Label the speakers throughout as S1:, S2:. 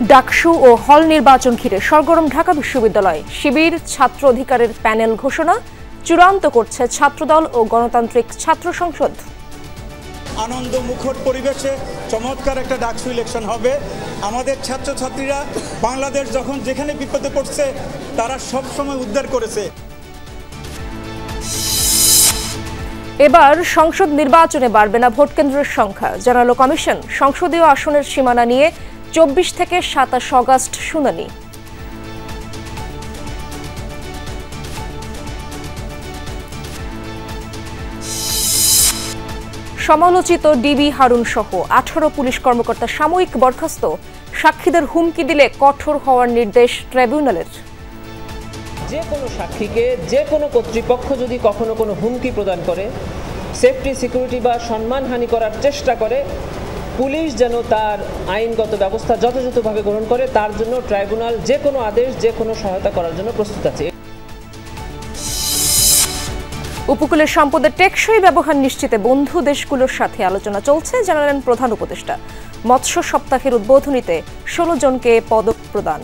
S1: ডাকসু ও হল নির্বাচন ঘিরে সরগরম ঢাকা বিশ্ববিদ্যালয়। শিবির ছাত্র অধিকারের প্যানেল ঘোষণা চূড়ান্ত করছে ছাত্রদল ও গণতান্ত্রিক ছাত্র সংসদ।
S2: আনন্দ মুখর পরিবেশে চমৎকার একটা ডাকসু ইলেকশন হবে। আমাদের ছাত্রছাত্রীরা বাংলাদেশ যখন যেখানে বিপদে পড়ছে তারা সব সময় উদ্ধার করেছে।
S1: এবার সংসদ নির্বাচনে বাড়বে না ভোট কেন্দ্রের সংখ্যা, জানালো কমিশন। সংসদীয় আসনের সীমানা নিয়ে 24 থেকে 27 আগস্ট শুনানি। সমালোচিত ডিবি হারুন সহ 18 পুলিশ কর্মকর্তা সাময়িক বরখাস্ত। সাক্ষীদের হুমকি দিলে কঠোর হওয়ার নির্দেশ ট্রাইব্যুনালের।
S3: যে কোনো সাক্ষীকে যে কোনো কর্তৃপক্ষ যদি কখনো কোনো হুমকি প্রদান করে, সেফটি সিকিউরিটি বা সম্মানহানি করার চেষ্টা করে, পুলিশ যেন তার আইনগত ব্যবস্থা যথাযথভাবে গ্রহণ করে, তার জন্য ট্রাইব্যুনাল যে কোনো আদেশ যে কোনো সহায়তা করার জন্য প্রস্তুত আছে।
S1: উপকূলের সম্পদের টেকসই ব্যবহার নিশ্চিতে বন্ধু দেশগুলোর সাথে আলোচনা চলছে, জানালেন প্রধান উপদেষ্টা। মৎস্য সপ্তাহের উদ্বোধনীতে 16 জনকে পদক প্রদান।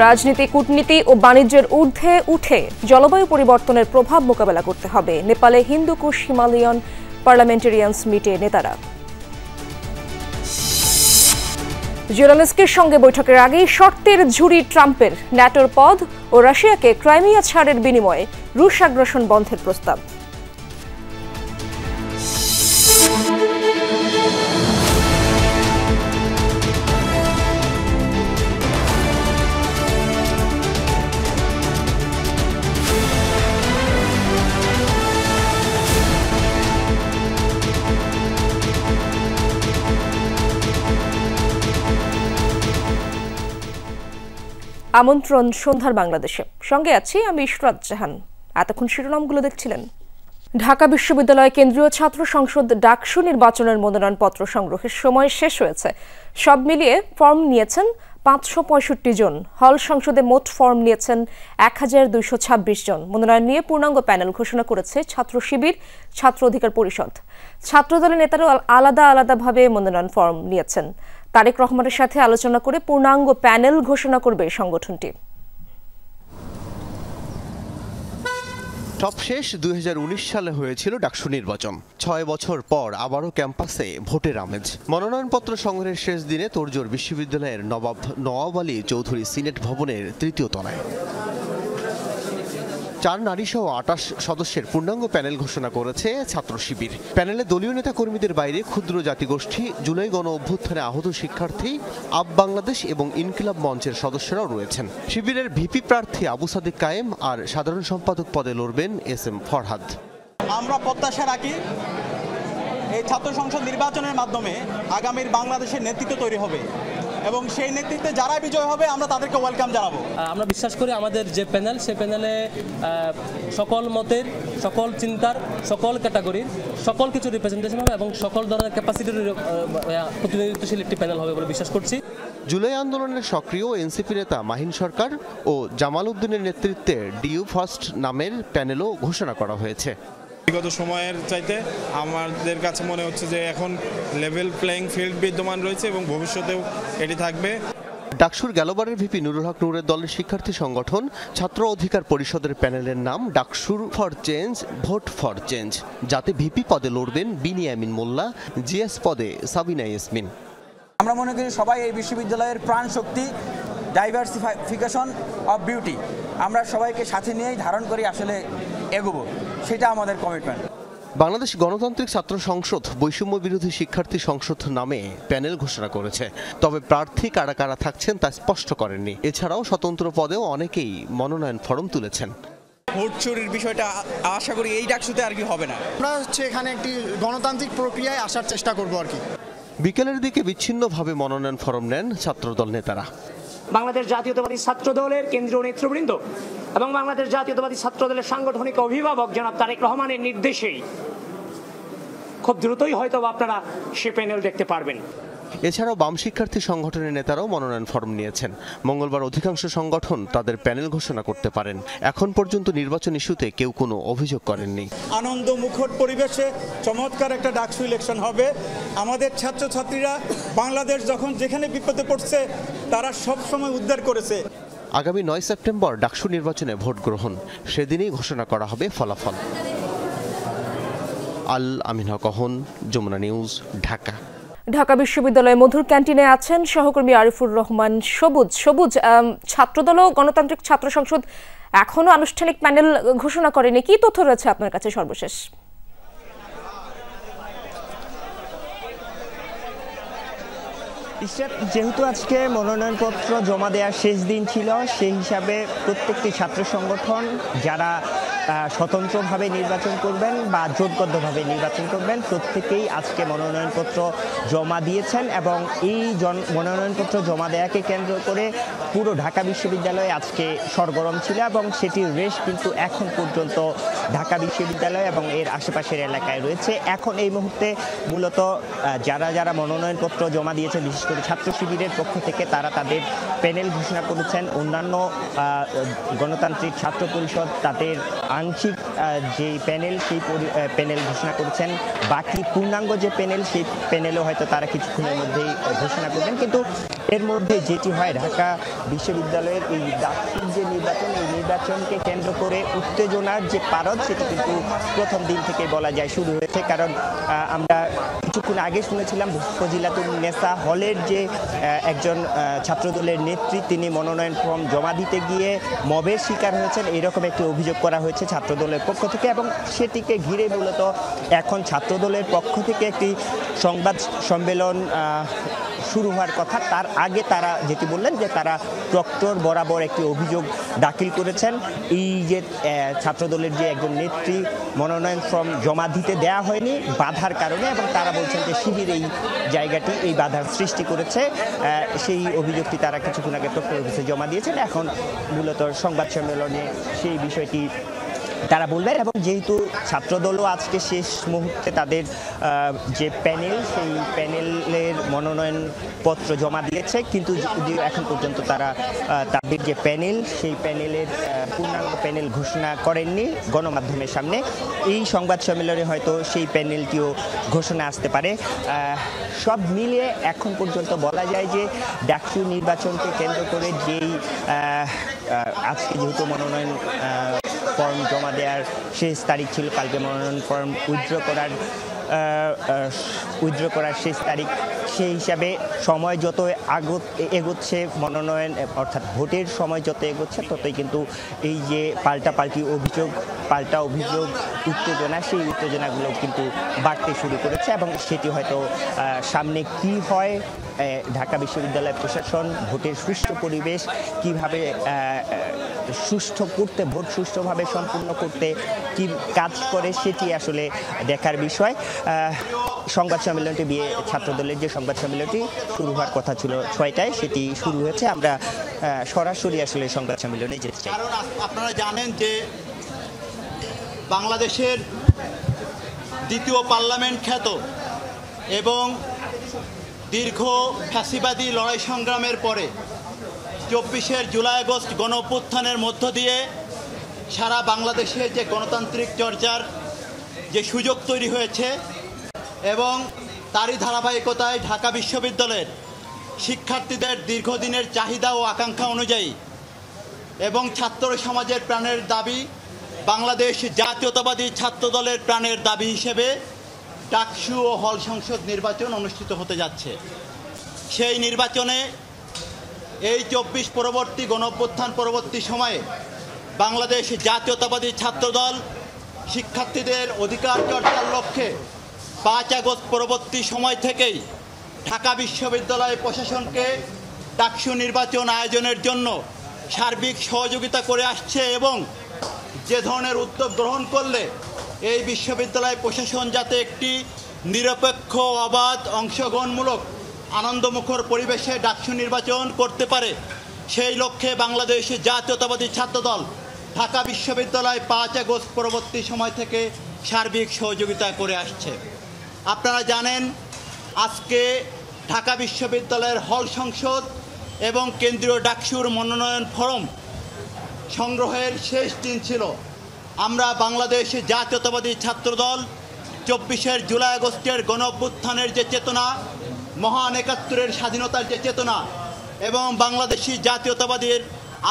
S1: রাজনীতি, কূটনীতি ও বাণিজ্যের ঊর্ধ্বে উঠে জলবায়ু পরিবর্তনের প্রভাব মোকাবেলা করতে হবে। নেপালে হিন্দুকুশ হিমালয়ান পার্লামেন্টারিয়ান্স মিটে নেতারা। জেলেনস্কির সঙ্গে বৈঠকের আগেই শর্তের ঝুড়ি ট্রাম্পের। ন্যাটোর পদ ও রাশিয়াকে ক্রাইমিয়া ছাড়ের বিনিময়ে রুশ আগ্রাসন বন্ধের প্রস্তাব। আমন্ত্রণ সন্ধ্যার বাংলাদেশে, সঙ্গে আছি আমি ইশরাত জাহান। এতক্ষণ শিরোনামগুলো দেখছিলেন। ঢাকা বিশ্ববিদ্যালয় কেন্দ্রীয় ছাত্র সংসদ ডাকসু নির্বাচনের মনোনয়নপত্র সংগ্রহের সময় শেষ হয়েছে। সব মিলিয়ে ফর্ম নিয়েছেন 565 জন। হল সংসদে মোট ফর্ম নিয়েছেন 1226 জন। মনোনয়ন নিয়ে পূর্ণাঙ্গ প্যানেল ঘোষণা করেছে ছাত্র শিবির, ছাত্র অধিকার পরিষদ। ছাত্রদলের নেতারা আলাদা আলাদাভাবে মনোনয়ন ফর্ম নিয়েছেন। তারেক রহমানের সাথে আলোচনা করে পূর্ণাঙ্গ প্যানেল ঘোষণা করবে সংগঠনটি।
S4: সবশেষ 2019 সালে হয়েছিল ডাকসু নির্বাচন। 6 বছর পর আবারও ক্যাম্পাসে ভোটের আমেজ। মনোনয়নপত্র সংগ্রহের শেষ দিনে তোড়জোড় বিশ্ববিদ্যালয়ের নওয়াব আলী চৌধুরী সিনেট ভবনের 3য় তলায়। 4 নারী সহ 28 সদস্যের পূর্ণাঙ্গ প্যানেল ঘোষণা করেছে ছাত্র শিবির। প্যানেলে দলীয় নেতা কর্মীদের বাইরে ক্ষুদ্র জাতিগোষ্ঠী, জুলাই গণ অভ্যুত্থানে আহত শিক্ষার্থী, আপ বাংলাদেশ এবং ইনকিলাব মঞ্চের সদস্যরাও রয়েছেন। শিবিরের ভিপি প্রার্থী আবু সাদিক কায়েম আর সাধারণ সম্পাদক পদে লড়বেন SM ফরহাদ।
S2: আমরা প্রত্যাশা রাখি এই ছাত্র সংসদ নির্বাচনের মাধ্যমে আগামীর বাংলাদেশের নেতৃত্ব তৈরি হবে এবং সেই নেতৃত্বে যারা বিজয় হবে আমরা তাদেরকে ওয়েলকাম জানাবো।
S5: আমরা বিশ্বাস করি আমাদের যে প্যানেল, সেই প্যানেলে সকল মতের, সকল চিন্তার, সকল ক্যাটাগরির সকল কিছু রিপ্রেজেন্টেশন হবে এবং সকল ধরনের ক্যাপাসিটির প্রতিনিধিত্বশীল একটি প্যানেল হবে বলে বিশ্বাস করছি।
S4: জুলাই আন্দোলনের সক্রিয় এনসিপি নেতা মাহিন সরকার ও জামাল উদ্দিনের নেতৃত্বে ডিইউ ফার্স্ট নামের প্যানেলও ঘোষণা করা হয়েছে।
S6: বিগত সময়ের চাইতে আমাদের কাছে মনে হচ্ছে যে এখন লেভেল প্লেইং ফিল্ড বিদ্যমান রয়েছে এবং ভবিষ্যতেও এটি থাকবে।
S4: ডাকসুর গেলবারের ভিপি নুরুল হক নূরের দলের শিক্ষার্থী সংগঠন ছাত্র অধিকার পরিষদের প্যানেলের নাম ডাকসুর for change, vote for change, যাতে ভিপি পদে লড়বেন বিনিয়ামিন মোল্লা, জিএস পদে সাবিনা ইয়াসমিন।
S7: আমরা মনে করি সবাই এই বিশ্ববিদ্যালয়ের প্রাণ শক্তি, ডাইভার্সিফিকেশন অফ বিউটি, আমরা সবাইকে সাথে নিয়েই ধারণ করি আসলে এগোবো, সেটা আমাদের কমিটমেন্ট।
S4: বাংলাদেশ গণতান্ত্রিক ছাত্র সংসদ বৈষম্য বিরোধী শিক্ষার্থী সংসদ নামে প্যানেল ঘোষণা করেছে, তবে প্রার্থী কারা কারা থাকছেন তা স্পষ্ট করেননি। এছাড়াও স্বতন্ত্র পদেও অনেকেই মনোনয়ন ফরম তুলেছেন।
S2: ভোট চুরির বিষয়টা আশা করি এই ডাকসুতে আর কি হবে না।
S8: আমরা এখানে একটি গণতান্ত্রিক প্রক্রিয়ায় আসার চেষ্টা করব আর কি।
S4: বিকেলের দিকে বিচ্ছিন্নভাবে মনোনয়ন ফরম নেন ছাত্রদল নেতারা।
S9: বাংলাদেশ জাতীয়তাবাদী ছাত্র দলের কেন্দ্রীয় নেতৃবৃন্দ এবং বাংলাদেশ জাতীয়তাবাদী ছাত্র দলের সাংগঠনিক অভিভাবক জনাব তারেক রহমানের নির্দেশেই খুব দ্রুতই হয়তো আপনারা সে প্যানেল দেখতে পারবেন।
S4: এছাড়াও বাম শিক্ষার্থী সংগঠনের নেতারাও মনোনয়ন ফর্ম নিয়েছেন। মঙ্গলবার অধিকাংশ সংগঠন তাদের প্যানেল ঘোষণা করতে পারেন। এখন পর্যন্ত নির্বাচন ইস্যুতে কেউ কোনো অভিযোগ করেননি।
S2: আনন্দ মুখর পরিবেশে চমৎকার একটা ডাকসু ইলেকশন হবে। আমাদের ছাত্রছাত্রীরা বাংলাদেশ যখন যেখানে বিপদে পড়ছে তারা সব সময় উদ্ধার করেছে।
S4: আগামী 9 সেপ্টেম্বর ডাকসু নির্বাচনে ভোট গ্রহণ, সেদিনই ঘোষণা করা হবে ফলাফল। আল আমিন হক, যমুনা নিউজ, ঢাকা।
S1: ঢাকা বিশ্ববিদ্যালয়ে মধুর ক্যান্টিনে আছেন সহকর্মী আরিফুর রহমান সবুজ। ছাত্রদল ও গণতান্ত্রিক ছাত্র সংসদ এখনো আনুষ্ঠানিক প্যানেল ঘোষণা করেনি, কি তথ্য রয়েছে আপনার কাছে সর্বশেষ?
S10: যেহেতু আজকে মনোনয়নপত্র জমা দেওয়ার শেষ দিন ছিল, সেই হিসাবে প্রত্যেকটি ছাত্র সংগঠন যারা স্বতন্ত্রভাবে নির্বাচন করবেন বা জোটবদ্ধভাবে নির্বাচন করবেন প্রত্যেকেই আজকে মনোনয়নপত্র জমা দিয়েছেন এবং এই মনোনয়নপত্র জমা দেওয়াকে কেন্দ্র করে পুরো ঢাকা বিশ্ববিদ্যালয়ে আজকে সরগরম ছিল এবং সেটির রেশ কিন্তু এখন পর্যন্ত ঢাকা বিশ্ববিদ্যালয় এবং এর আশেপাশের এলাকায় রয়েছে। এখন এই মুহূর্তে মূলত যারা মনোনয়নপত্র জমা দিয়েছেন বিশেষ করে ছাত্র শিবিরের পক্ষ থেকে তারা তাদের প্যানেল ঘোষণা করেছেন। অন্যান্য গণতান্ত্রিক ছাত্র পরিষদ তাদের আংশিক যে প্যানেল সেই প্যানেল ঘোষণা করেছেন। বাকি পূর্ণাঙ্গ যে প্যানেল সেই প্যানেলও হয়তো তারা কিছুক্ষণের মধ্যেই ঘোষণা করবেন। কিন্তু এর মধ্যে যেটি হয়, ঢাকা বিশ্ববিদ্যালয়ের এই ডাকসুর যে নির্বাচন, এই নির্বাচনকে কেন্দ্র করে উত্তেজনার যে পারদ সেটি কিন্তু প্রথম দিন থেকে বলা যায় শুরু হয়েছে। কারণ আমরা কিছুক্ষণ আগে শুনেছিলাম ফজিলাতুন নেসা হলের যে একজন ছাত্রদলের নেত্রী তিনি মনোনয়ন ফর্ম জমা দিতে গিয়ে মবের শিকার হয়েছেন, এইরকম একটি অভিযোগ করা হয়েছে ছাত্রদলের পক্ষ থেকে এবং সেটিকে ঘিরে মূলত এখন ছাত্রদলের পক্ষ থেকে একটি সংবাদ সম্মেলন শুরু হওয়ার কথা। তার আগে তারা যেটি বললেন যে তারা প্রক্টর বরাবর একটি অভিযোগ দাখিল করেছেন এই যে ছাত্রদলের যে একজন নেত্রী মনোনয়ন ফর্ম জমা দিতে দেয়া হয়নি বাধার কারণে, এবং তারা বলছেন যে শিবির এই জায়গাটি এই বাধার সৃষ্টি করেছে। সেই অভিযোগটি তারা কিছুক্ষণ আগে প্রক্টর অফিসে জমা দিয়েছেন। এখন মূলত সংবাদ সম্মেলনে সেই বিষয়টি তারা বলবেন এবং যেহেতু ছাত্রদলও আজকে শেষ মুহূর্তে তাদের যে প্যানেল সেই প্যানেলের মনোনয়নপত্র জমা দিয়েছে, কিন্তু যদিও এখন পর্যন্ত তারা তাদের যে প্যানেল সেই প্যানেলের পূর্ণাঙ্গ প্যানেল ঘোষণা করেননি গণমাধ্যমের সামনে। এই সংবাদ সম্মেলনে হয়তো সেই প্যানেলটিও ঘোষণা আসতে পারে। সব মিলিয়ে এখন পর্যন্ত বলা যায় যে ডাকসু নির্বাচনকে কেন্দ্র করে যেই আজকে যেহেতু মনোনয়ন ফর্ম জমা দেওয়ার শেষ তারিখ ছিল, কালকে মনোনয়ন ফর্ম উইথড্র করার শেষ তারিখ, সেই হিসাবে সময় যত এগোচ্ছে মনোনয়ন অর্থাৎ ভোটের সময় যত এগোচ্ছে ততই কিন্তু এই যে পাল্টা অভিযোগ উত্তেজনা, সেই উত্তেজনাগুলো কিন্তু বাড়তে শুরু করেছে এবং সেটি হয়তো সামনে কি হয়, ঢাকা বিশ্ববিদ্যালয় প্রশাসন ভোটের সুষ্ঠু পরিবেশ কিভাবে সুষ্ঠু করতে, ভোট সুষ্ঠুভাবে সম্পূর্ণ করতে কি কাজ করে সেটি আসলে দেখার বিষয়। সংবাদ সম্মেলনটি ছাত্রদলের যে সংবাদ সম্মেলনটি শুরু হওয়ার কথা ছিল 6টায়, সেটি শুরু হয়েছে। আমরা সরাসরি আসলে সংবাদ সম্মেলনে যেতে চাই।
S11: কারণ আপনারা জানেন যে বাংলাদেশের দ্বিতীয় পার্লামেন্ট খ্যাত এবং দীর্ঘ ফ্যাসিবাদী লড়াই সংগ্রামের পরে 24 জুলাই আগস্ট গণ অভ্যুত্থানের মধ্য দিয়ে সারা বাংলাদেশে যে গণতান্ত্রিক চর্চার যে সুযোগ তৈরি হয়েছে এবং তারই ধারাবাহিকতায় ঢাকা বিশ্ববিদ্যালয়ের শিক্ষার্থীদের দীর্ঘদিনের চাহিদা ও আকাঙ্ক্ষা অনুযায়ী এবং ছাত্র সমাজের প্রাণের দাবি, বাংলাদেশ জাতীয়তাবাদী ছাত্রদলের প্রাণের দাবি হিসেবে ডাকসু ও হল সংসদ নির্বাচন অনুষ্ঠিত হতে যাচ্ছে। সেই নির্বাচনে এই 24 পরবর্তী গণঅভ্যুত্থান পরবর্তী সময়ে বাংলাদেশ জাতীয়তাবাদী ছাত্রদল শিক্ষার্থীদের অধিকার চর্চার লক্ষ্যে 5 আগস্ট পরবর্তী সময় থেকেই ঢাকা বিশ্ববিদ্যালয় প্রশাসনকে ডাকসু নির্বাচন আয়োজনের জন্য সার্বিক সহযোগিতা করে আসছে এবং যে ধরনের উদ্যোগ গ্রহণ করলে এই বিশ্ববিদ্যালয় প্রশাসন যাতে একটি নিরপেক্ষ, অবাধ, অংশগ্রহণমূলক, আনন্দমুখর পরিবেশে ডাকসু নির্বাচন করতে পারে সেই লক্ষ্যে বাংলাদেশ জাতীয়তাবাদী ছাত্রদল ঢাকা বিশ্ববিদ্যালয় 5 আগস্ট পরবর্তী সময় থেকে সার্বিক সহযোগিতা করে আসছে। আপনারা জানেন আজকে ঢাকা বিশ্ববিদ্যালয়ের হল সংসদ এবং কেন্দ্রীয় ডাকসুর মনোনয়ন ফরম সংগ্রহের শেষ দিন ছিল। আমরা বাংলাদেশ জাতীয়তাবাদী ছাত্রদল 24 জুলাই আগস্টের গণঅভ্যুত্থানের যে চেতনা, মহান 71-এর স্বাধীনতার যে চেতনা এবং বাংলাদেশি জাতীয়তাবাদীর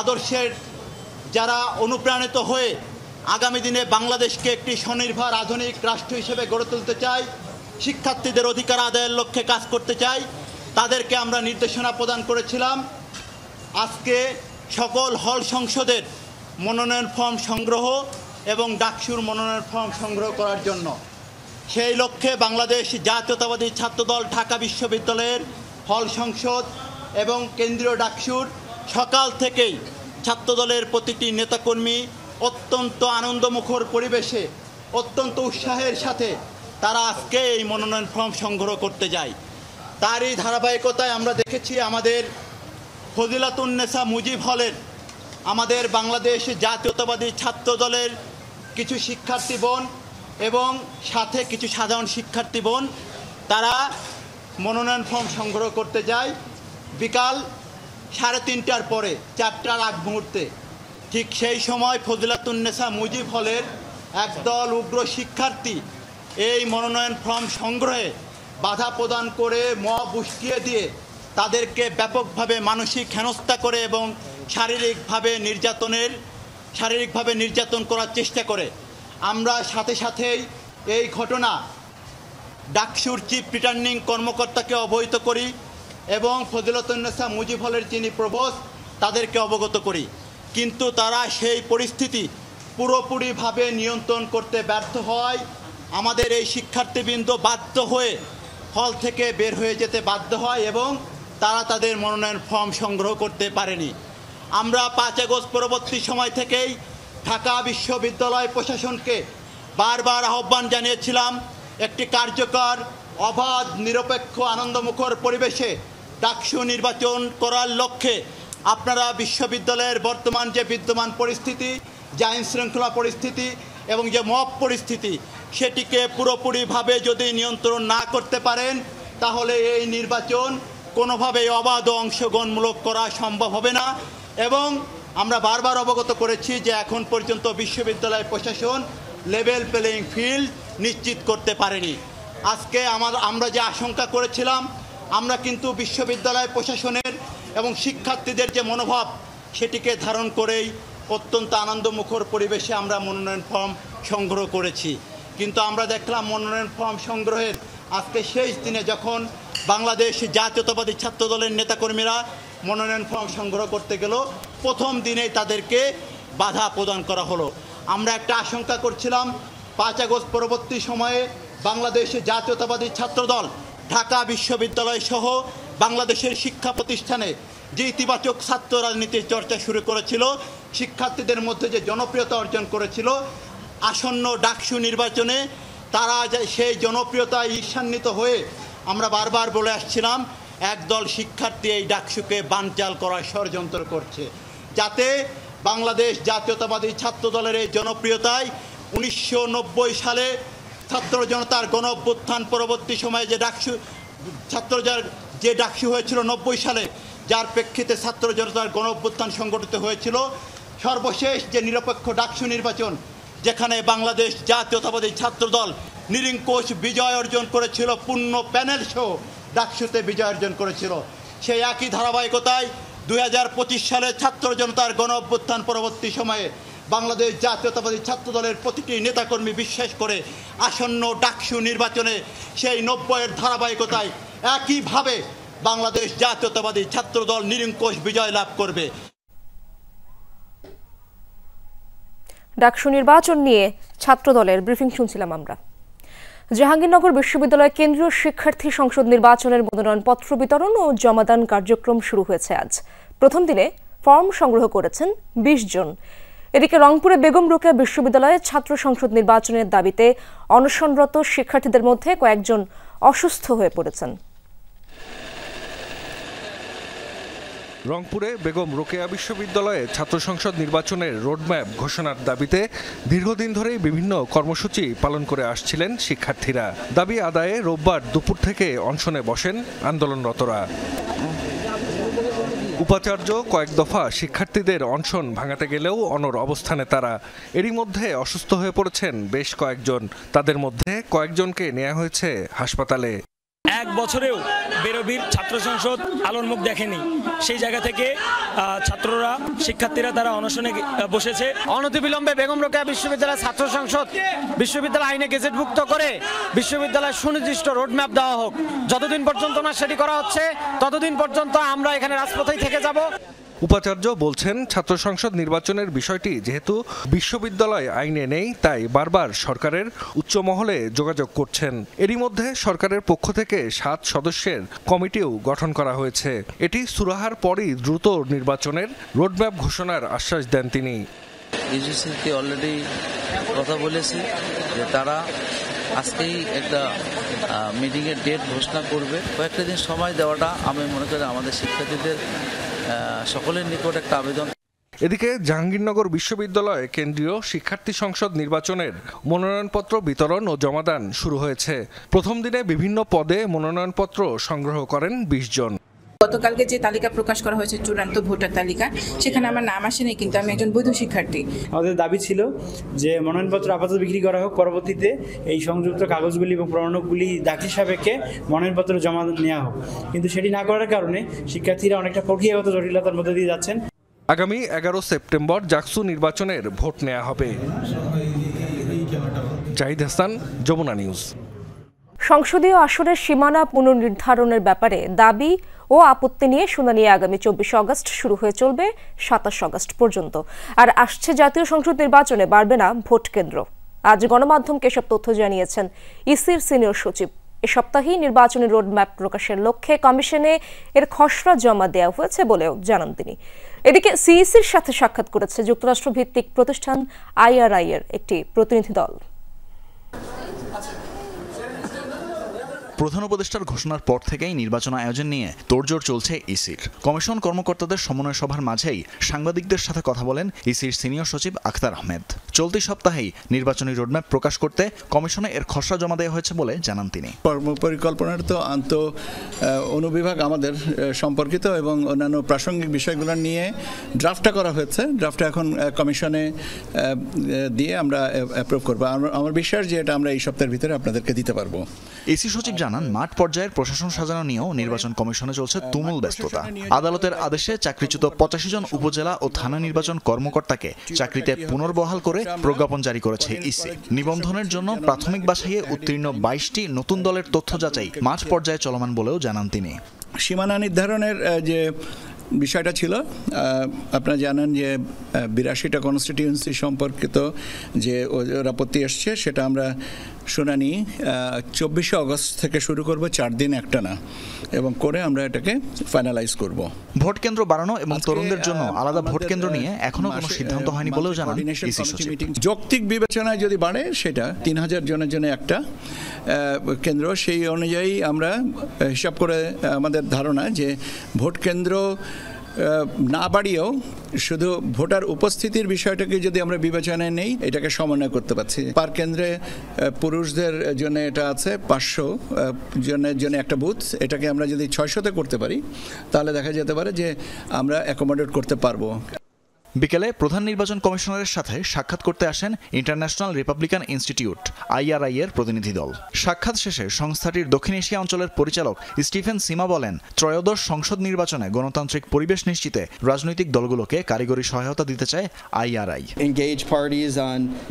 S11: আদর্শের যারা অনুপ্রাণিত হয়ে আগামী দিনে বাংলাদেশকে একটি স্বনির্ভর আধুনিক রাষ্ট্র হিসেবে গড়ে তুলতে চাই, শিক্ষার্থীদের অধিকার আদায়ের লক্ষ্যে কাজ করতে চাই, তাদেরকে আমরা নির্দেশনা প্রদান করেছিলাম আজকে সকল হল সংসদের মনোনয়ন ফর্ম সংগ্রহ এবং ডাকসুর মনোনয়ন ফর্ম সংগ্রহ করার জন্য। সেই লক্ষ্যে বাংলাদেশ জাতীয়তাবাদী ছাত্রদল ঢাকা বিশ্ববিদ্যালয়ের হল সংসদ এবং কেন্দ্রীয় ডাকসুর সকাল থেকেই ছাত্রদলের প্রতিটি নেতাকর্মী অত্যন্ত আনন্দমুখর পরিবেশে অত্যন্ত উৎসাহের সাথে তারা আজকে এই মনোনয়ন ফর্ম সংগ্রহ করতে যায়। তারই ধারাবাহিকতায় আমরা দেখেছি আমাদের ফজিলাতুন্নেসা মুজিব হলের আমাদের বাংলাদেশ জাতীয়তাবাদী ছাত্রদলের কিছু শিক্ষার্থীগণ এবং সাথে কিছু সাধারণ শিক্ষার্থীগণ তারা মনোনয়ন ফর্ম সংগ্রহ করতে যায় বিকাল 3:30টার পরে, 4টার আগ মুহূর্তে। ঠিক সেই সময় ফজিলাতুন্নেসা মুজিব হলের একদল উগ্র শিক্ষার্থী এই মনোনয়ন ফর্ম সংগ্রহে বাধা প্রদান করে মব উস্কিয়ে দিয়ে তাদেরকে ব্যাপকভাবে মানসিক হেনস্থা করে এবং শারীরিকভাবে নির্যাতন করার চেষ্টা করে। আমরা সাথে সাথেই এই ঘটনা ডাকসুর চিফ রিটার্নিং কর্মকর্তাকে অবহিত করি এবং ফজিলাতুন্নেসা মুজিব হলের যিনি প্রভোস্ট তাদেরকে অবগত করি, কিন্তু তারা সেই পরিস্থিতি পুরোপুরিভাবে নিয়ন্ত্রণ করতে ব্যর্থ হয়। আমাদের এই শিক্ষার্থীবৃন্দ বাধ্য হয়ে হল থেকে বের হয়ে যেতে বাধ্য হয় এবং তারা তাদের মনোনয়ন ফর্ম সংগ্রহ করতে পারেনি। আমরা 5 আগস্ট পরবর্তী সময় থেকেই ঢাকা বিশ্ববিদ্যালয় প্রশাসনকে বারবার আহ্বান জানিয়েছিলাম একটি কার্যকর, অবাধ, নিরপেক্ষ, আনন্দমুখর পরিবেশে ডাকসু নির্বাচন করার লক্ষ্যে আপনারা বিশ্ববিদ্যালয়ের বর্তমান যে বিদ্যমান পরিস্থিতি, যে আইন শৃঙ্খলা পরিস্থিতি এবং যে মব পরিস্থিতি, সেটিকে পুরোপুরিভাবে যদি নিয়ন্ত্রণ না করতে পারেন তাহলে এই নির্বাচন কোনোভাবেই অবাধ ও অংশগ্রহণমূলক করা সম্ভব হবে না। এবং আমরা বারবার অবগত করেছি যে এখন পর্যন্ত বিশ্ববিদ্যালয় প্রশাসন লেভেল প্লেইং ফিল্ড নিশ্চিত করতে পারেনি। আজকে আমরা যে আশঙ্কা করেছিলাম, আমরা কিন্তু বিশ্ববিদ্যালয় প্রশাসনের এবং শিক্ষার্থীদের যে মনোভাব সেটিকে ধারণ করেই অত্যন্ত আনন্দমুখর পরিবেশে আমরা মনোনয়ন ফর্ম সংগ্রহ করেছি। কিন্তু আমরা দেখলাম মনোনয়ন ফর্ম সংগ্রহের আজকে শেষ দিনে যখন বাংলাদেশ জাতীয়তাবাদী ছাত্রদলের নেতাকর্মীরা মনোনয়ন ফর্ম সংগ্রহ করতে গেল, প্রথম দিনেই তাদেরকে বাধা প্রদান করা হলো। আমরা একটা আশঙ্কা করছিলাম 5 আগস্ট পরবর্তী সময়ে বাংলাদেশ জাতীয়তাবাদী ছাত্রদল ঢাকা বিশ্ববিদ্যালয় সহ বাংলাদেশের শিক্ষা প্রতিষ্ঠানে যে ইতিবাচক ছাত্র রাজনীতির চর্চা শুরু করেছিল, শিক্ষার্থীদের মধ্যে যে জনপ্রিয়তা অর্জন করেছিল, আসন্ন ডাকসু নির্বাচনে তারা সেই জনপ্রিয়তায় ঈর্ষান্বিত হয়ে আমরা বারবার বলে আসছিলাম একদল শিক্ষার্থী এই ডাকসুকে বানচাল করার ষড়যন্ত্র করছে, যাতে বাংলাদেশ জাতীয়তাবাদী ছাত্রদলের এই জনপ্রিয়তায় 1990 সালে ছাত্র জনতার গণ অভ্যুত্থান পরবর্তী সময়ে যে ডাকসু হয়েছিল 90 সালে, যার প্রেক্ষিতে ছাত্র জনতার গণ অভ্যুত্থান সংগঠিত হয়েছিল, সর্বশেষ যে নিরপেক্ষ ডাকসু নির্বাচন যেখানে বাংলাদেশ জাতীয়তাবাদী ছাত্রদল নিরঙ্কুশ বিজয় অর্জন করেছিল, পূর্ণ প্যানেল সহ ডাকসুতে বিজয় অর্জন করেছিল, সেই একই ধারাবাহিকতায় 2025 সালে ছাত্র জনতার গণ অভ্যুত্থান পরবর্তী সময়ে বাংলাদেশ জাতীয়তাবাদী ছাত্রদলের প্রতিটি নেতাকর্মী বিশ্বাস করে আসন্ন ডাকসু নির্বাচনে সেই 90-এর ধারাবাহিকতায় একইভাবে বাংলাদেশ জাতীয়তাবাদী ছাত্রদল নিরঙ্কুশ বিজয় লাভ করবে।
S1: ডাকসু নির্বাচন নিয়ে ছাত্রদলের ব্রিফিং শুনছিলাম আমরা। জাহাঙ্গীরনগর বিশ্ববিদ্যালয় কেন্দ্রীয় শিক্ষার্থী সংসদ নির্বাচনের মনোনয়নপত্র বিতরণ ও জমাদান কার্যক্রম শুরু হয়েছে আজ। প্রথম দিনে ফর্ম সংগ্রহ করেছেন 20 জন। এদিকে রংপুরে বেগম রোকেয়া বিশ্ববিদ্যালয়ে ছাত্র সংসদ নির্বাচনের দাবিতে অনশনরত শিক্ষার্থীদের মধ্যে কয়েকজন অসুস্থ হয়ে পড়েছেন।
S12: রংপুরে বেগম রোকেয়া বিশ্ববিদ্যালয়ে ছাত্র সংসদ নির্বাচনের রোডম্যাপ ঘোষণার দাবিতে দীর্ঘদিন ধরেই বিভিন্ন কর্মসূচি পালন করে আসছিলেন শিক্ষার্থীরা। দাবি আদায়ে রোববার দুপুর থেকে অনশনে বসেন আন্দোলনরতরা। উপাচার্য কয়েক দফা শিক্ষার্থীদের অনশন ভাঙাতে গেলেও অনড় অবস্থানে তারা। এরই মধ্যে অসুস্থ হয়ে পড়েছেন বেশ কয়েকজন। তাদের মধ্যে কয়েকজনকে নেওয়া হয়েছে হাসপাতালে।
S13: এক বছরেও বেরোবির ছাত্র সংসদ আলোর মুখ দেখেনি। সেই জায়গা থেকে ছাত্ররা, শিক্ষার্থীরা তারা অনশনে বসেছে।
S14: অনতিবিলম্বে বেগম রোকেয়া বিশ্ববিদ্যালয়ের ছাত্র সংসদ বিশ্ববিদ্যালয় আইনে গেজেটভুক্ত করে বিশ্ববিদ্যালয়ের সুনির্দিষ্ট রোডম্যাপ দেওয়া হোক। যতদিন পর্যন্ত না সেটি করা হচ্ছে ততদিন পর্যন্ত আমরা এখানে রাজপথেই থেকে যাব।
S12: উপাচার্য বলছেন, ছাত্র সংসদ নির্বাচনের বিষয়টি যেহেতু বিশ্ববিদ্যালয় আইনে নেই, তাই বারবার সরকারের উচ্চ মহলে যোগাযোগ করছেন। এরই মধ্যে সরকারের পক্ষ থেকে 7 সদস্যের কমিটিও গঠন করা হয়েছে। এটি সুরাহার পরই দ্রুত নির্বাচনের রোডম্যাপ ঘোষণার আশ্বাস দেন তিনি।
S15: ইউজিসিকে অলরেডি কথা বলেছি যে তারা আজকেই একটা মিটিংয়ের ডেট ঘোষণা করবে। কয়েকটা দিন সময় দেওয়াটা আমি মনে করি আমাদের শিক্ষার্থীদের সকলের নিকট একটা আবেদন।
S12: এদিকে জাহাঙ্গীরনগর বিশ্ববিদ্যালয়ে কেন্দ্রীয় শিক্ষার্থী সংসদ নির্বাচনের মনোনয়নপত্র বিতরণ ও জমাদান শুরু হয়েছে। প্রথম দিনে বিভিন্ন পদে মনোনয়নপত্র সংগ্রহ করেন 20 জন।
S16: গতকালকে যে তালিকা প্রকাশ করা হয়েছে চূড়ান্ত ভোটার তালিকা, সেখানে আমার নাম আসেনি, কিন্তু আমি একজন বৈধ শিক্ষার্থী।
S17: আমাদের দাবি ছিল যে মনোনয়নপত্র আপাতত বিক্রি করা হোক, পরবর্তীতে এই সংযুক্ত কাগজগুলি এবং প্রমাণকগুলি দাখিল সাপেক্ষে মনোনয়নপত্র জমা নেওয়া হোক, কিন্তু সেটি না করার কারণে শিক্ষার্থীরা অনেকটা প্রক্রিয়াগত জটিলতার মধ্যে দিয়ে যাচ্ছেন।
S12: আগামী 11 সেপ্টেম্বর জাকসু নির্বাচনের ভোট নেওয়া হবে। জাহিদ হাসান, যমুনা নিউজ।
S1: সংসদীয় আসনের সীমানা পুনর্নির্ধারণের ব্যাপারে দাবি ও আপত্তি নিয়ে শুনানি আগামী 24 আগস্ট শুরু হয়ে চলবে 27 আগস্ট পর্যন্ত। আর আসছে জাতীয় সংসদ নির্বাচনে বাড়বে না ভোট কেন্দ্র। আজ গণমাধ্যমকে এসব তথ্য জানিয়েছেন ইসির সিনিয়র সচিব। এ সপ্তাহেই নির্বাচনী রোডম্যাপ প্রকাশের লক্ষ্যে কমিশনে এর খসড়া জমা দেওয়া হয়েছে বলেও জানান তিনি। এদিকে সিইসির সাথে সাক্ষাৎ করেছে যুক্তরাষ্ট্র ভিত্তিক প্রতিষ্ঠান IRI এর একটি প্রতিনিধি দল।
S18: প্রধান উপদেষ্টার ঘোষণার পর থেকেই নির্বাচন আয়োজন নিয়ে তোড়জোড় চলছে ইসির। কমিশন কর্মকর্তাদের সমন্বয় সভার মাঝেই সাংবাদিকদের সাথে কথা বলেন ইসির সিনিয়র সচিব আখতার আহমেদ। চলতি সপ্তাহেই নির্বাচনী রোডম্যাপ প্রকাশ করতে কমিশনে এর খসড়া জমা দেওয়া হয়েছে বলে জানান তিনি।
S19: কর্মপরিকল্পনার তো অনুবিভাগ আমাদের সম্পর্কিত এবং অন্যান্য প্রাসঙ্গিক বিষয়গুলো নিয়ে ড্রাফটটা করা হয়েছে। ড্রাফটটা এখন কমিশনে দিয়ে আমরা অ্যাপ্রুভ করবো। আমার বিশ্বাস যে এটা আমরা এই সপ্তাহের ভিতরে আপনাদেরকে দিতে পারবো।
S18: ইসি সচিব জানান, মাঠ পর্যায়ের প্রশাসন সাজানো নিয়েও নির্বাচন কমিশনে চলছে তুমুল ব্যস্ততা। আদালতের আদেশে চাকরিচ্যুত 85 জন উপজেলা ও থানা নির্বাচন কর্মকর্তাকে চাকরিতে পুনর্বহাল করে প্রজ্ঞাপন জারি করেছে ইসি। নিবন্ধনের জন্য প্রাথমিক বাছাইয়ে উত্তীর্ণ 22টি নতুন দলের তথ্য যাচাই মাঠ পর্যায়ে চলমান বলেও জানান তিনি।
S19: সীমানা নির্ধারণের যে বিষয়টা ছিল, আপনারা জানেন যে 82টা কনস্টিটিউয়েন্সি সম্পর্কিত যে আপত্তি এসছে, সেটা আমরা শুনানি 24 আগস্ট থেকে শুরু করব, 4 দিন একটানা, এবং করে আমরা এটাকে ফাইনালাইজ করব।
S18: ভোট কেন্দ্র বাড়ানো এবং তরুণদের জন্য আলাদা ভোট কেন্দ্র নিয়ে এখনো কোনো সিদ্ধান্ত হয়নি বলেও জানান ইসি সচিব।
S19: যৌক্তিক বিবেচনায় যদি বাড়ে সেটা 3000 জনের জন্য একটা কেন্দ্র, সেই অনুযায়ী আমরা হিসাব করে আমাদের ধারণা যে ভোট কেন্দ্র না বাড়িয়েও শুধু ভোটার উপস্থিতির বিষয়টাকে যদি আমরা বিবেচনায় নেই, এটাকে সমন্বয় করতে পারছি। পার কেন্দ্রে পুরুষদের জন্য এটা আছে 500 জনের জন্য একটা বুথ, এটাকে আমরা যদি 600-তে করতে পারি তাহলে দেখা যেতে পারে যে আমরা অ্যাকোমোডেট করতে পারবো।
S18: বিকেলে প্রধান নির্বাচন কমিশনারের সাথে সাক্ষাৎ করতে আসেন ইন্টারন্যাশনাল রিপাবলিকান ইনস্টিটিউট IRI এর প্রতিনিধি দল। সাক্ষাৎ শেষে সংস্থাটির দক্ষিণ এশিয়া অঞ্চলের পরিচালক স্টিফেন সিমা বলেন, ত্রয়োদশ সংসদ নির্বাচনে গণতান্ত্রিক পরিবেশ নিশ্চিতে রাজনৈতিক দলগুলোকে কারিগরি সহায়তা দিতে চায় IRI।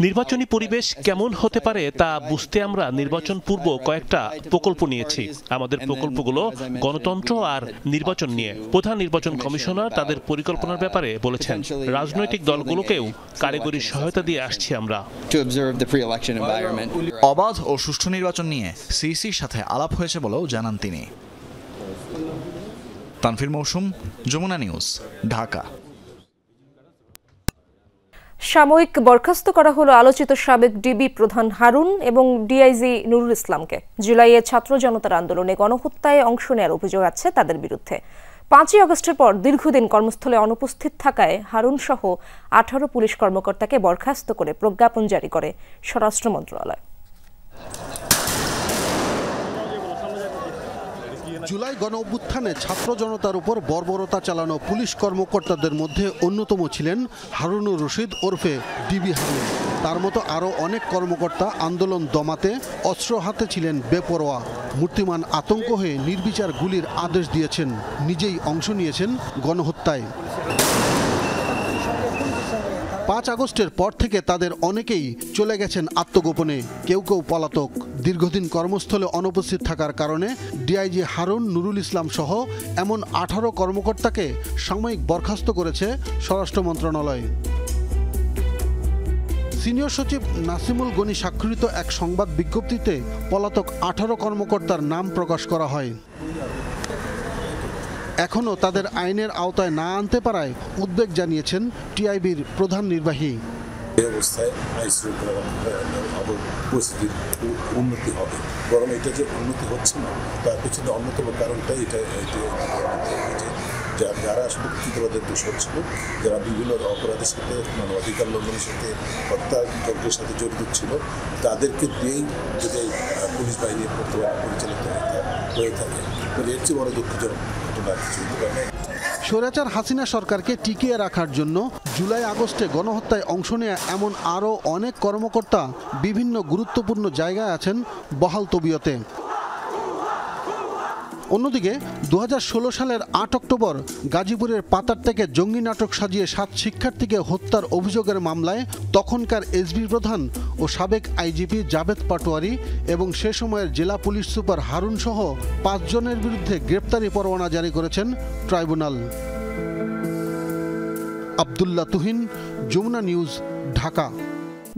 S20: নির্বাচনী পরিবেশ কেমন হতে পারে তা বুঝতে আমরা নির্বাচন পূর্ব কয়েকটা প্রকল্প নিয়েছি। আমাদের প্রকল্পগুলো গণতন্ত্র আর নির্বাচন নিয়ে। প্রধান নির্বাচন কমিশনার তাদের পরিকল্পনার ব্যাপারে বলেছেন, রাজনৈতিক দলগুলোকেও কারিগরি সহায়তা দিয়ে আসছি আমরা।
S18: অবাধ ও সুষ্ঠু নির্বাচন নিয়ে সিইসির সাথে আলাপ হয়েছে বলেও জানান তিনি। তানফির মৌসুম, যমুনা নিউজ, ঢাকা।
S1: সাময়িক বরখাস্ত করা হলো আলোচিত সাবেক ডিবি প্রধান হারুন এবং ডিআইজি নুরুল ইসলামকে। জুলাইয়ে ছাত্র জনতার আন্দোলনে গণহত্যায় অংশ নেওয়ার অভিযোগ আছে তাদের বিরুদ্ধে। 5ই আগস্টের পর দীর্ঘদিন কর্মস্থলে অনুপস্থিত থাকায় হারুন সহ 18 পুলিশ কর্মকর্তাকে বরখাস্ত করে প্রজ্ঞাপন জারি করে স্বরাষ্ট্র মন্ত্রণালয়।
S21: জুলাই গণ অভ্যুত্থানে ছাত্র জনতার উপর বর্বরতা চালানো পুলিশ কর্মকর্তাদের মধ্যে অন্যতম ছিলেন হারুনুর রশিদ ওরফে ডিবি হারুন। তার মতো আরও অনেক কর্মকর্তা আন্দোলন দমাতে অস্ত্র হাতে ছিলেন বেপরোয়া। মূর্তিমান আতঙ্ক হয়ে নির্বিচার গুলির আদেশ দিয়েছেন, নিজেই অংশ নিয়েছেন গণহত্যায়। 5 আগস্টের পর থেকে তাদের অনেকেই চলে গেছেন আত্মগোপনে, কেউ কেউ পলাতক। দীর্ঘদিন কর্মস্থলে অনুপস্থিত থাকার কারণে ডিআইজি হারুন নুরুল ইসলাম সহ এমন 18 কর্মকর্তাকে সাময়িক বরখাস্ত করেছে স্বরাষ্ট্র মন্ত্রণালয়। সিনিয়র সচিব নাসিমুল গনি স্বাক্ষরিত এক সংবাদ বিজ্ঞপ্তিতে পলাতক 18 কর্মকর্তার নাম প্রকাশ করা হয়। এখনও তাদের আইনের আওতায় না আনতে পারায় উদ্বেগ জানিয়েছেন টিআইবির প্রধান নির্বাহী।
S22: এই অবস্থায় আইন শৃঙ্খলা পরিস্থিতির উন্নতি হবে, বরং এটা যে উন্নতি হচ্ছে না তার পেছনে অন্যতম কারণটাই এটা যারা আসলে প্রকৃতবাদের দোষর ছিল, যারা বিভিন্ন অপরাধের সাথে মানবাধিকার লঙ্ঘনের সাথে হত্যাযজ্ঞের সাথে জড়িত ছিল, তাদেরকে দিয়েই যদি পুলিশ বাহিনী পরিচালিত হয়ে থাকে, এর চেয়ে বড় দুঃখজনক ঘটনা কিছু হতে পারে।
S21: স্বৈরাচার হাসিনা সরকারকে টিকিয়ে রাখার জন্য জুলাই আগস্টে গণহত্যায় অংশ নেয়া এমন আরও অনেক কর্মকর্তা বিভিন্ন গুরুত্বপূর্ণ জায়গায় আছেন বহাল তবিয়তে। অন্যদিকে 2016 সালের 8 অক্টোবর গাজীপুরের পাতারটেকে জঙ্গি নাটক সাজিয়ে 7 শিক্ষার্থীকে হত্যার অভিযোগের মামলায় তখনকার এসবি প্রধান ও সাবেক আইজিপি জাভেদ পাটোয়ারি এবং সে সময়ের জেলা পুলিশ সুপার হারুন সহ 5 জনের বিরুদ্ধে গ্রেপ্তারি পরোয়ানা জারি করেছেন ট্রাইব্যুনাল। আব্দুল্লাহ তুহিন, যমুনা নিউজ, ঢাকা।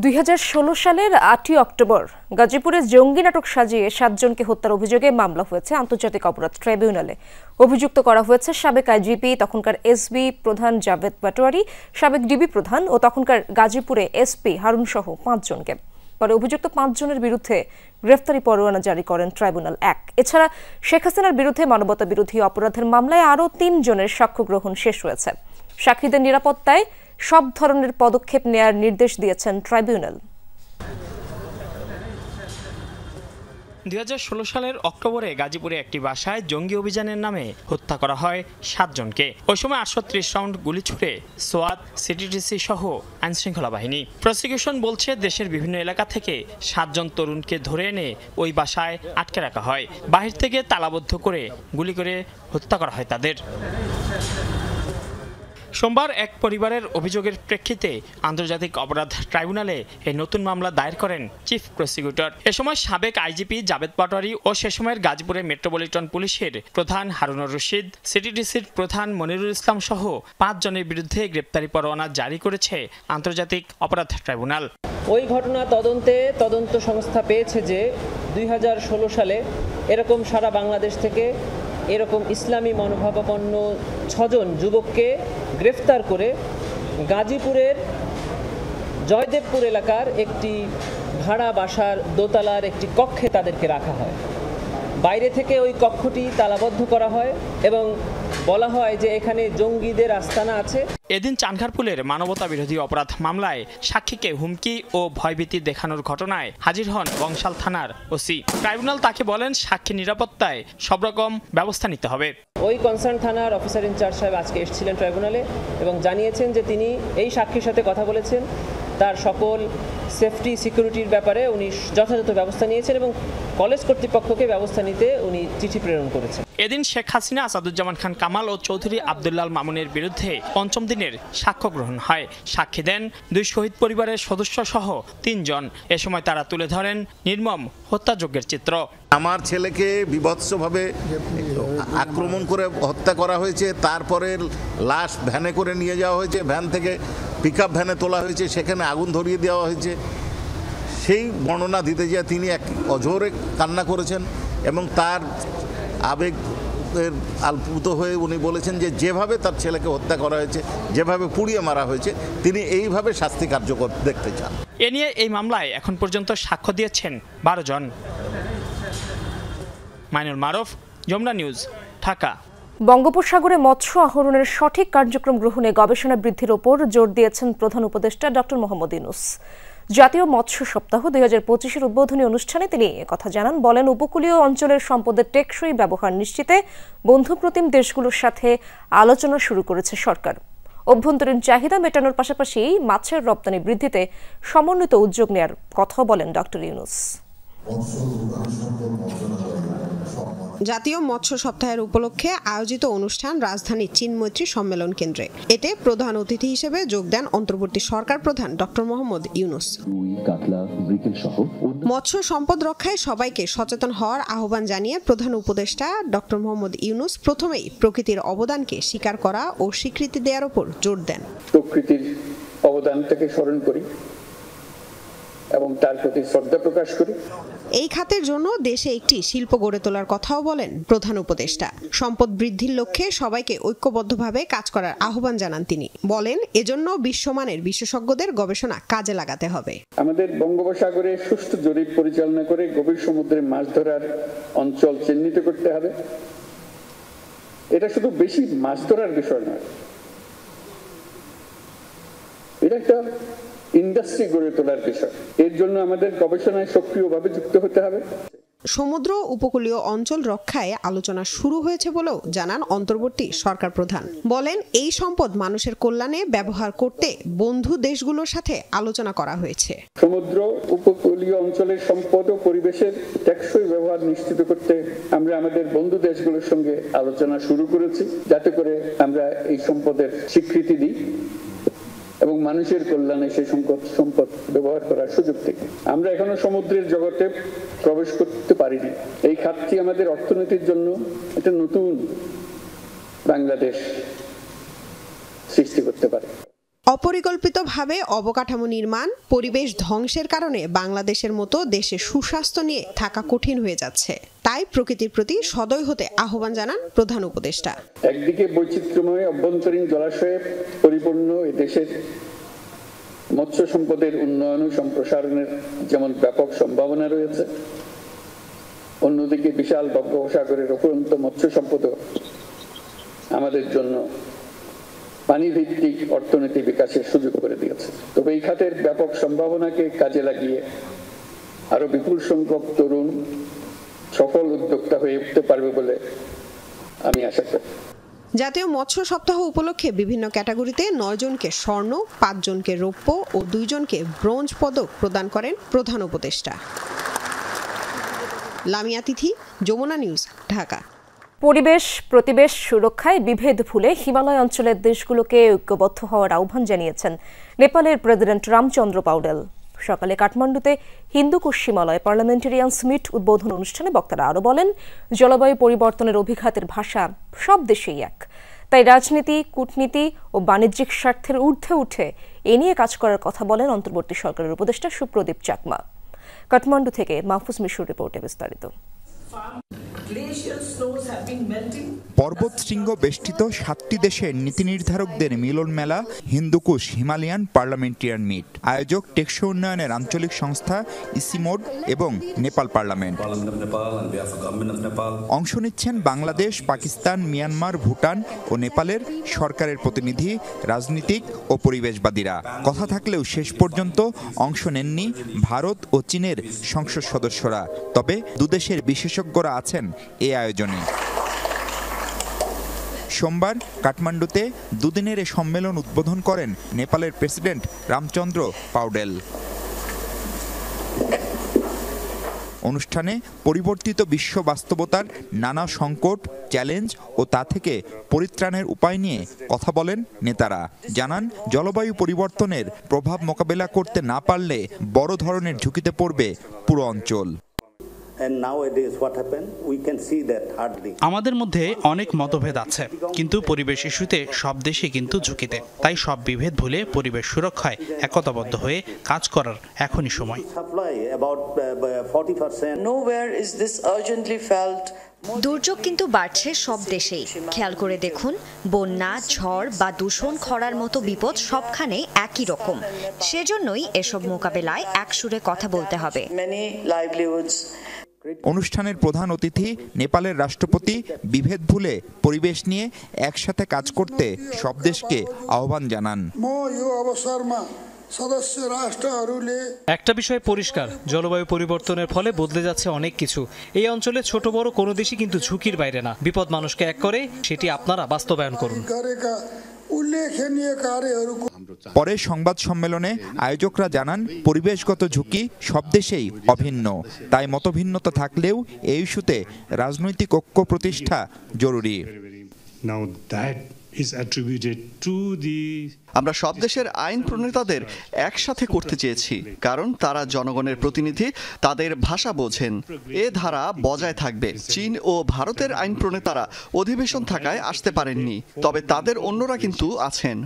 S1: 2016 সালের 8ই অক্টোবর গাজীপুরে জঙ্গি নাটক সাজিয়ে 7 জনকে হত্যার অভিযোগে মামলা হয়েছে আন্তর্জাতিক অপরাধ ট্রাইব্যুনালে। অভিযুক্ত করা হয়েছে সাবেক আইজিপি, তখনকার এসবি প্রধান জাভেদ পাটোয়ারি, সাবেক ডিবি প্রধান ও তখনকার গাজীপুরে এসপি হারুন সহ 5 জনকে। পরে অভিযুক্ত 5 জনের বিরুদ্ধে গ্রেফতারি পরোয়ানা জারি করেন ট্রাইব্যুনাল 1। এছাড়া শেখ হাসিনার বিরুদ্ধে মানবতা বিরোধী অপরাধের মামলায় আরও 3 জনের সাক্ষ্য গ্রহণ শেষ হয়েছে। সাক্ষীদের নিরাপত্তায় সব ধরনের পদক্ষেপ নেয়ার নির্দেশ দিয়েছেন ট্রাইব্যুনাল।
S23: 2016 সালের অক্টোবরে গাজীপুরে একটি বাসায় জঙ্গি অভিযানের নামে হত্যা করা হয় 7 জনকে। ওই সময় 830 রাউন্ড গুলি ছুড়ে সোয়াত, সিটিটিসি সহ আইনশৃঙ্খলা বাহিনী। প্রসিকিউশন বলছে দেশের বিভিন্ন এলাকা থেকে 7 জন তরুণকে ধরে এনে ওই বাসায় আটকে রাখা হয়। বাহির থেকে তালাবদ্ধ করে গুলি করে হত্যা করা হয় তাদের। সোমবার এক পরিবারের অভিযোগের প্রেক্ষিতে আন্তর্জাতিক অপরাধ ট্রাইব্যুনালে এই নতুন মামলা দায়ের করেন চিফ প্রসিকিউটর। এ সময় সাবেক আইজিপি জাভেদ পাটোয়ারি ও সে সময়ের গাজীপুরের মেট্রোপলিটন পুলিশের প্রধান হারুনুর রশিদ, সিটিডিসির প্রধান মনিরুল ইসলাম সহ 5 জনের বিরুদ্ধে গ্রেপ্তারি পরোয়ানা জারি করেছে আন্তর্জাতিক অপরাধ ট্রাইব্যুনাল।
S3: ওই ঘটনা তদন্ত সংস্থা পেয়েছে যে 2016 সালে এরকম সারা বাংলাদেশ থেকে এরকম ইসলামী মনোভাবাপন্ন 6 জন যুবককে গ্রেফতার করে গাজীপুরের জয়দেবপুর এলাকার একটি ভাড়া বাসার দোতলার একটি কক্ষে তাদেরকে রাখা হয়। বাইরে থেকে ওই কক্ষটি তালাবদ্ধ করা হয় এবং বলা হয় যে এখানে জঙ্গিদের আস্তানা আছে।
S23: এদিন চানখারপুলের মানবতা বিরোধী অপরাধ মামলায় সাক্ষীকে হুমকি ও ভয়ভীতি দেখানোর ঘটনায় হাজির হন বংশাল থানার ওসি। ট্রাইব্যুনাল তাকে বলেন সাক্ষী নিরাপত্তায় সব রকম ব্যবস্থা নিতে হবে।
S3: ওই কনসার্ন থানার অফিসার ইনচার্জ সাহেব আজকে এসেছিলেন ট্রাইব্যুনালে এবং জানিয়েছেন যে তিনি এই সাক্ষীর সাথে কথা বলেছেন, তার সকল সেফটি সিকিউরিটির ব্যাপারে উনি যথাযথ ব্যবস্থা নিয়েছেন এবং কলেজ কর্তৃপক্ষকে ব্যবস্থা নিতে উনি চিঠি প্রেরণ করেছেন।
S23: এদিন শেখ হাসিনা, আসাদুজ্জামান খান কামাল ও চৌধুরী আব্দুল্লাহ মামুনের বিরুদ্ধে 5ম দিনের সাক্ষ্য গ্রহণ হয়। সাক্ষী দেন 2 শহীদ পরিবারের সদস্য সহ 3 জন। এ সময় তারা তুলে ধরেন নির্মম হত্যাযজ্ঞের চিত্র।
S24: আমার ছেলেকে বিভৎসভাবে আক্রমণ করে হত্যা করা হয়েছে, তারপরে লাশ ভ্যানে করে নিয়ে যাওয়া হয়েছে, ভ্যান থেকে পিকআপ ভ্যানে তোলা হয়েছে, সেখানে আগুন ধরিয়ে দেওয়া হয়েছে। সেই বর্ণনা দিতে গিয়ে তিনি এক অঝোরে কান্না করেছেন এবং তার আবেগের আপ্লুত হয়ে উনি বলেছেন যে যেভাবে তার ছেলেকে হত্যা করা হয়েছে, যেভাবে পুড়িয়ে মারা হয়েছে, তিনি এইভাবে শাস্তি কার্যকর দেখতে চান।
S23: এ নিয়ে এই মামলায় এখন পর্যন্ত সাক্ষ্য দিয়েছেন 12 জন। মাইনুল মারুফ, যমুনা নিউজ, ঢাকা।
S1: বঙ্গোপসাগরে মৎস্য আহরণের সঠিক কার্যক্রম গ্রহণে গবেষণা বৃদ্ধির ওপর জোর দিয়েছেন প্রধান উপদেষ্টা ডক্টর মোহাম্মদ ইউনূস। জাতীয় মৎস্য সপ্তাহ 2025-এর উদ্বোধনী অনুষ্ঠানে তিনি একথা জানান। বলেন, উপকূলীয় অঞ্চলের সম্পদের টেকসই ব্যবহার নিশ্চিতে বন্ধুপ্রতিম দেশগুলোর সাথে আলোচনা শুরু করেছে সরকার। অভ্যন্তরীণ চাহিদা মেটানোর পাশাপাশি মাছের রপ্তানি বৃদ্ধিতে সমন্বিত উদ্যোগ নেওয়ার কথাও বলেন ডক্টর ইউনূস।
S5: জাতীয় মৎস্য সপ্তাহের উপলক্ষে আয়োজিত অনুষ্ঠান রাজধানী চীনমৈত্রী সম্মেলন কেন্দ্রে। এতে প্রধান অতিথি হিসেবে যোগ দেন অন্তর্বর্তী সরকার প্রধান ডক্টর মোহাম্মদ ইউনূস। মৎস্য সম্পদ রক্ষায় সবাইকে সচেতন হওয়ার আহ্বান জানিয়ে প্রধান উপদেষ্টা ডক্টর মোহাম্মদ ইউনূস প্রথমেই প্রকৃতির অবদানকে স্বীকার করা ও স্বীকৃতি দেওয়ার উপর জোর দেন।
S6: প্রকৃতির অবদানটাকে স্মরণ করি এবং তার প্রতি শ্রদ্ধা প্রকাশ করি।
S5: এই খাতের জন্য দেশে একটি শিল্প গড়ে তোলার কথাও বলেন প্রধান উপদেষ্টা। সম্পদ বৃদ্ধির লক্ষ্যে সবাইকে ঐক্যবদ্ধভাবে কাজ করার আহ্বান জানান তিনি। বলেন, এজন্য বিশ্বমানের বিশেষজ্ঞদের গবেষণা কাজে লাগাতে হবে।
S6: আমাদের বঙ্গোপসাগরে সুষ্ঠু জরিপ পরিচালনা করে গভীর সমুদ্রে মাছ ধরার অঞ্চল চিহ্নিত করতে হবে। এটা শুধু বেশি মাছ ধরার বিষয় নয়, এটা একটা ইন্ডাস্ট্রি গড়ে তোলার বিষয়। এর জন্য আমাদের গবেষণায় সক্রিয়ভাবে যুক্ত হতে হবে।
S5: সমুদ্র উপকূলীয় অঞ্চল রক্ষায় আলোচনা শুরু হয়েছে বলেও জানান অন্তর্বর্তী সরকার প্রধান। বলেন, এই সম্পদ মানুষের কল্যাণে ব্যবহার করতে বন্ধু দেশগুলোর সাথে আলোচনা করা হয়েছে।
S6: সমুদ্র উপকূলীয় অঞ্চলের সম্পদ ও পরিবেশের টেকসই ব্যবহার নিশ্চিত করতে আমরা আমাদের বন্ধু দেশগুলোর সঙ্গে আলোচনা শুরু করেছি, যাতে করে আমরা এই সম্পদের স্বীকৃতি দিই এবং মানুষের কল্যাণে সেই সম্পদ ব্যবহার করার সুযোগ থেকে। আমরা এখনো সমুদ্রের জগতে প্রবেশ করতে পারিনি। এই খাতটি আমাদের অর্থনীতির জন্য একটা নতুন বাংলাদেশ সৃষ্টি করতে পারে।
S5: অপরিকল্পিতভাবে অবকাঠামো নির্মাণ, পরিবেশ ধ্বংসের কারণে বাংলাদেশের মতো দেশে সুস্বাস্থ্য নিয়ে থাকা কঠিন হয়ে যাচ্ছে। তাই প্রকৃতির প্রতি সদয় হতে আহ্বান জানান প্রধান উপদেষ্টা।
S6: একদিকে বৈচিত্র্যময় অভ্যন্তরীণ জলাশয়ে পরিপূর্ণ এই দেশের মৎস্য সম্পদের উন্নয়ন ও সম্প্রসারণের যেমন ব্যাপক সম্ভাবনা রয়েছে, অন্যদিকে বিশাল বঙ্গোপসাগরের অফুরন্ত মৎস্য সম্পদ আমাদের জন্য পানিভিত্তিক অর্থনীতি বিকাশের সুযোগ করে দিয়েছে। তবে এই খাতের ব্যাপক সম্ভাবনাকে কাজে লাগিয়ে আরো বিপুল সংখ্যক তরুণ সফল উদ্যোক্তা হয়ে উঠতে পারবে বলে আমি আশা করি।
S5: জাতীয় মৎস্য সপ্তাহ উপলক্ষে বিভিন্ন ক্যাটাগরিতে 9 জনকে স্বর্ণ, 5 জনকে রৌপ্য ও 2 জনকে ব্রোঞ্জ পদক প্রদান করেন প্রধান উপদেষ্টা। লামিয়া তিথি, যমুনা নিউজ, ঢাকা।
S1: পরিবেশ প্রতিবেশ সুরক্ষায় বিভেদ ভুলে হিমালয় অঞ্চলের দেশগুলোকে ঐক্যবদ্ধ হওয়ার আহ্বান জানিয়েছেন নেপালের প্রেসিডেন্ট রামচন্দ্র পাউডেল। সকালে কাঠমান্ডুতে হিন্দুকুশ হিমালয় পার্লামেন্টারিয়ানস মিট উদ্বোধন অনুষ্ঠানে বক্তারা আরও বলেন, জলবায়ু পরিবর্তনের অভিঘাতের ভাষা সব দেশেই এক। তাই রাজনীতি, কূটনীতি ও বাণিজ্যিক স্বার্থের ঊর্ধ্বে উঠে এ নিয়ে কাজ করার কথা বলেন অন্তর্বর্তী সরকারের উপদেষ্টা সুপ্রদীপ চাকমা। কাঠমান্ডু থেকে মাহফুজ মিশুর রিপোর্টে বিস্তারিত।
S7: পর্বত শৃঙ্গ বেষ্টিত 7টি দেশের নীতি নির্ধারকদের মিলন মেলা হিন্দুকুশ হিমালয়ান পার্লামেন্টারিয়ান মিট। আয়োজক টেকসই উন্নয়নের আঞ্চলিক সংস্থা ইসিমোড এবং নেপাল পার্লামেন্ট। অংশ নিচ্ছেন বাংলাদেশ, পাকিস্তান, মিয়ানমার, ভুটান ও নেপালের সরকারের প্রতিনিধি, রাজনীতিক ও পরিবেশবাদীরা। কথা থাকলেও শেষ পর্যন্ত অংশ নেননি ভারত ও চীনের সংসদ সদস্যরা। তবে দুদেশের বিশেষজ্ঞরা আছেন এই আয়োজনে। সোমবার কাঠমান্ডুতে দুদিনের এ সম্মেলন উদ্বোধন করেন নেপালের প্রেসিডেন্ট রামচন্দ্র পাউডেল। অনুষ্ঠানে পরিবর্তিত বিশ্ব বাস্তবতার নানা সংকট, চ্যালেঞ্জ ও তা থেকে পরিত্রাণের উপায় নিয়ে কথা বলেন নেতারা। জানান, জলবায়ু পরিবর্তনের প্রভাব মোকাবেলা করতে না পারলে বড় ধরনের ঝুঁকিতে পড়বে পুরো অঞ্চল।
S8: আমাদের মধ্যে অনেক মতভেদ আছে, কিন্তু পরিবেশ ইস্যুতে সব দেশই কিন্তু ঝুঁকিতে। তাই সব বিভেদ ভুলে পরিবেশ সুরক্ষায় একতাবদ্ধ হয়ে কাজ করার এখনই সময়।
S25: দুর্যোগ কিন্তু বাড়ছে সব দেশেই। খেয়াল করে দেখুন, বন্যা, ঝড় বা দূষণ, খরার মতো বিপদ সবখানে একই রকম। সেজন্যই এসব মোকাবেলায় একসুরে কথা বলতে হবে।
S7: অনুষ্ঠানের প্রধান অতিথি নেপালের রাষ্ট্রপতি বিভেদ ভুলে পরিবেশ নিয়ে একসাথে কাজ করতে সব দেশকে আহ্বান জানান।
S2: একটা বিষয় পরিষ্কার, জলবায়ু পরিবর্তনের ফলে বদলে যাচ্ছে অনেক কিছু। এই অঞ্চলে ছোট বড় কোনো দেশই কিন্তু ঝুঁকির বাইরে না। বিপদ মানুষকে এক করে, সেটি আপনারা বাস্তবায়ন করুন।
S7: পরে সংবাদ সম্মেলনে আয়োজকরা জানান, পরিবেশগত ঝুঁকি সব দেশেই অভিন্ন, তাই মতভিন্নতা থাকলেও এই ইস্যুতে রাজনৈতিক ঐক্য প্রতিষ্ঠা জরুরি।
S4: আমরা সব দেশের আইন প্রণেতাদের একসাথে করতে চেয়েছি, কারণ তারা জনগণের প্রতিনিধি, তাদের ভাষা বোঝেন। এ ধারা বজায় থাকবে। চীন ও ভারতের আইন প্রণেতারা অধিবেশন থাকায় আসতে পারেননি, তবে তাদের অন্যরা কিন্তু আছেন।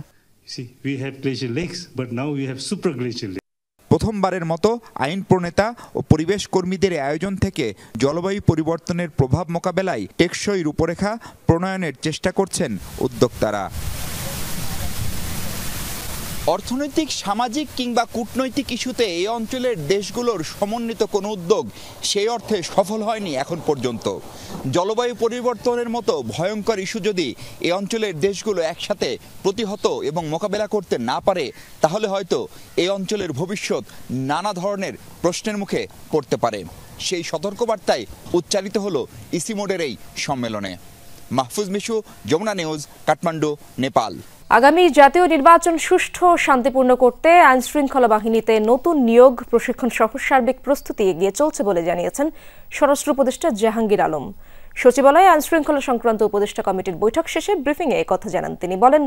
S7: প্রথমবারের মতো আইন প্রণেতা ও পরিবেশ কর্মীদের আয়োজন থেকে জলবায়ু পরিবর্তনের প্রভাব মোকাবেলায় টেকসই রূপরেখা প্রণয়নের চেষ্টা করছেন উদ্যোক্তারা। অর্থনৈতিক, সামাজিক কিংবা কূটনৈতিক ইস্যুতে এই অঞ্চলের দেশগুলোর সমন্বিত কোনো উদ্যোগ সেই অর্থে সফল হয়নি এখন পর্যন্ত। জলবায়ু পরিবর্তনের মতো ভয়ঙ্কর ইস্যু যদি এই অঞ্চলের দেশগুলো একসাথে প্রতিহত এবং মোকাবেলা করতে না পারে, তাহলে হয়তো এই অঞ্চলের ভবিষ্যৎ নানা ধরনের প্রশ্নের মুখে পড়তে পারে। সেই সতর্কবার্তায় উচ্চারিত হলো ইসিমোডের এই সম্মেলনে। মাহফুজ মিশু, যমুনা নিউজ, কাঠমান্ডু, নেপাল।
S1: আগামী জাতীয় নির্বাচন সুষ্ঠু ও শান্তিপূর্ণ করতে আইনশৃঙ্খলা বাহিনীতে নতুন নিয়োগ, প্রশিক্ষণ সহ সার্বিক প্রস্তুতি এগিয়ে চলছে বলে জানিয়েছেন স্বরাষ্ট্র উপদেষ্টা জাহাঙ্গীর আলম। সচিবালয়ে আইনশৃঙ্খলা সংক্রান্ত উপদেষ্টা কমিটির বৈঠক শেষে ব্রিফিংয়ে একথা জানান তিনি। বলেন,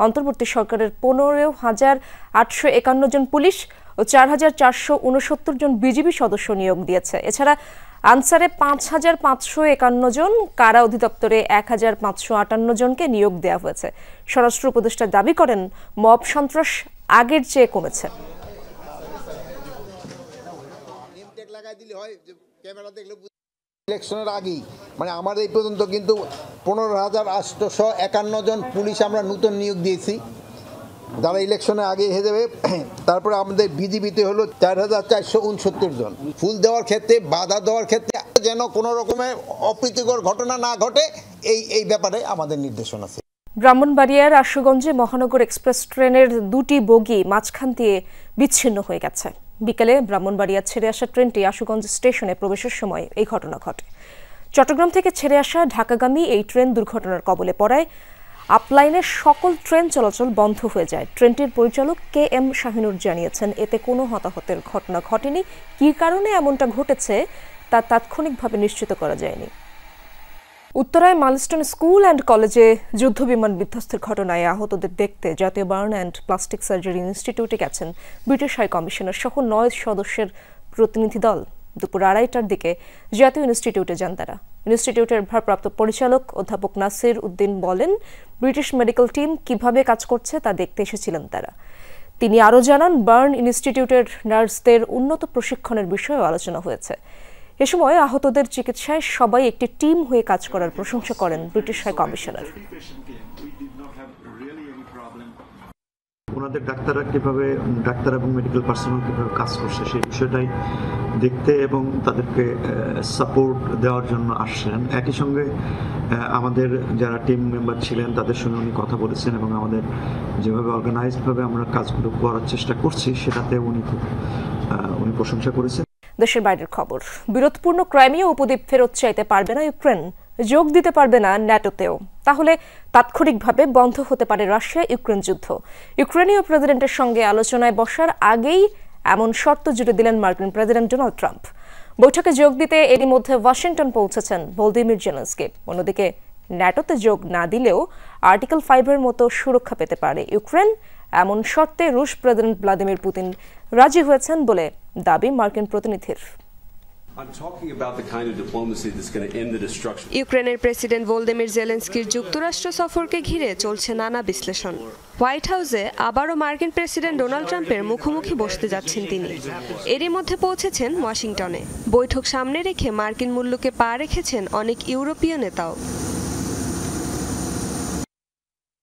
S1: অন্তর্বর্তী সরকারের 15,851 জন পুলিশ ও 4,469 জন বিজিবি সদস্য নিয়োগ দিয়েছে। এছাড়া আনসারে 5,551 জন, কারা অধিদপ্তরে 1,558 জনকে নিয়োগ দেওয়া হয়েছে। স্বরাষ্ট্র উপদেষ্টা দাবি করেন, মব সন্ত্রাস আগের চেয়ে কমেছে।
S9: ইলেকশনের আগেই আমাদের এই পর্যন্ত কিন্তু 15,851 জন পুলিশ আমরা নতুন নিয়োগ দিয়েছি, যারা ইলেকশনের আগে হয়ে যাবে। তারপরে আমাদের বিজিবিতে হলো 4,469 জন। ফুল দেওয়ার ক্ষেত্রে, বাধা দেওয়ার ক্ষেত্রে যেন কোনো রকমের অপ্রীতিকর ঘটনা না ঘটে, এই ব্যাপারে আমাদের নির্দেশনা আছে।
S1: ব্রাহ্মণবাড়িয়ার আশুগঞ্জে মহানগর এক্সপ্রেস ট্রেনের 2টি বগি মাঝখান দিয়ে বিচ্ছিন্ন হয়ে গেছে। বিকেলে ব্রাহ্মণবাড়িয়া ছেড়ে আসা ট্রেনটি আশুগঞ্জ স্টেশনে প্রবেশের সময় এই ঘটনা ঘটে। চট্টগ্রাম থেকে ছেড়ে আসা ঢাকাগামী এই ট্রেন দুর্ঘটনার কবলে পড়ায় আপলাইনের সকল ট্রেন চলাচল বন্ধ হয়ে যায়। ট্রেনটির পরিচালক KM শাহিনুর জানিয়েছেন, এতে কোনো হতাহতের ঘটনা ঘটেনি। কী কারণে এমনটা ঘটেছে তা তাৎক্ষণিকভাবে নিশ্চিত করা যায়নি। উত্তরায় মাইলস্টোন স্কুল অ্যান্ড কলেজে যুদ্ধবিমান বিধ্বস্তের ঘটনায় আহতদের দেখতে জাতীয় বার্ন অ্যান্ড প্লাস্টিক সার্জারি ইনস্টিটিউটে গেছেন ব্রিটিশ হাই কমিশনার সহ 9 সদস্যের প্রতিনিধি দল। দুপুর 2:30টার দিকে জাতীয় ইনস্টিটিউটে যান তারা। ইনস্টিটিউটের ভারপ্রাপ্ত পরিচালক অধ্যাপক নাসির উদ্দিন বলেন, ব্রিটিশ মেডিকেল টিম কিভাবে কাজ করছে তা দেখতে এসেছিলেন তারা। তিনি আরও জানান, বার্ন ইনস্টিটিউটের নার্সদের উন্নত প্রশিক্ষণের বিষয়েও আলোচনা হয়েছে। এ সময় আহতদের চিকিৎসায় সবাই একটি টিম হয়ে কাজ করার প্রশংসা করেন ব্রিটিশ হাই কমিশনার।
S10: ওনাদের ডাক্তার এবং মেডিকেল পার্সোনাল কীভাবে কাজ করছে সেই বিষয়টাই দেখতে এবং তাদেরকে সাপোর্ট দেওয়ার জন্য আসছেন। একই সঙ্গে আমাদের যারা টিম মেম্বার ছিলেন তাদের সঙ্গে উনি কথা বলেছেন এবং আমাদের যেভাবে অর্গানাইজডভাবে আমরা কাজগুলো করার চেষ্টা করছি সেটাতে উনি প্রশংসা করেছেন।
S1: দেশের বাইরের খবর, বিরোধপূর্ণ ক্রাইমিয়া উপদ্বীপ ফেরত চাইতে পারবে না ইউক্রেন, যোগ দিতে পারবে না ন্যাটোতেও। তাহলে তাৎক্ষণিকভাবে বন্ধ হতে পারে রাশিয়া ইউক্রেন যুদ্ধ। ইউক্রেনীয় প্রেসিডেন্টের সঙ্গে আলোচনায় বসার আগেই এমন শর্ত জুড়ে দিলেন মার্কিন প্রেসিডেন্ট ডোনাল্ড ট্রাম্প। বৈঠকে যোগ দিতে এরই মধ্যে ওয়াশিংটন পৌঁছেছেন ভলোদিমির জেলেনস্কি। অন্যদিকে ন্যাটোতে যোগ না দিলেও আর্টিকেল 5-এর মতো সুরক্ষা পেতে পারে ইউক্রেন। এমন শর্তে রুশ প্রেসিডেন্ট ভ্লাদিমির পুতিন রাজি হয়েছেন বলে দাবি মার্কিন প্রতিনিধির।
S11: ইউক্রেনের প্রেসিডেন্ট ভলোদিমির জেলেনস্কির যুক্তরাষ্ট্র সফরকে ঘিরে চলছে নানা বিশ্লেষণ। হোয়াইট হাউসে আবারও মার্কিন প্রেসিডেন্ট ডোনাল্ড ট্রাম্পের মুখোমুখি বসতে যাচ্ছেন তিনি। এরই মধ্যে পৌঁছেছেন ওয়াশিংটনে। বৈঠক সামনে রেখে মার্কিন মূল্যকে পা রেখেছেন অনেক ইউরোপীয় নেতাও।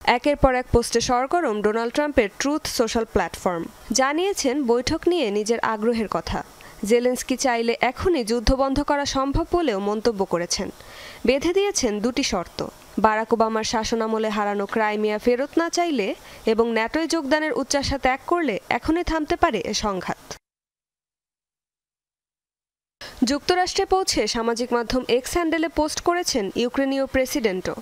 S11: একের পর এক পোস্টে সরগরম ডোনাল্ড ট্রাম্পের ট্রুথ সোশ্যাল প্ল্যাটফর্ম। জানিয়েছেন বৈঠক নিয়ে নিজের আগ্রহের কথা। জেলেনস্কি চাইলে এখনই যুদ্ধ বন্ধ করা সম্ভব বলেও মন্তব্য করেছেন। বেঁধে দিয়েছেন দুটি শর্ত: বারাক ওবামার শাসনামলে হারানো ক্রাইমিয়া ফেরত না চাইলে এবং ন্যাটোয় যোগদানের উচ্চাশা ত্যাগ করলে এখনই থামতে পারে এ সংঘাত। যুক্তরাষ্ট্রে পৌঁছে সামাজিক মাধ্যম এক্স হ্যান্ডেলে পোস্ট করেছেন ইউক্রেনীয় প্রেসিডেন্টও।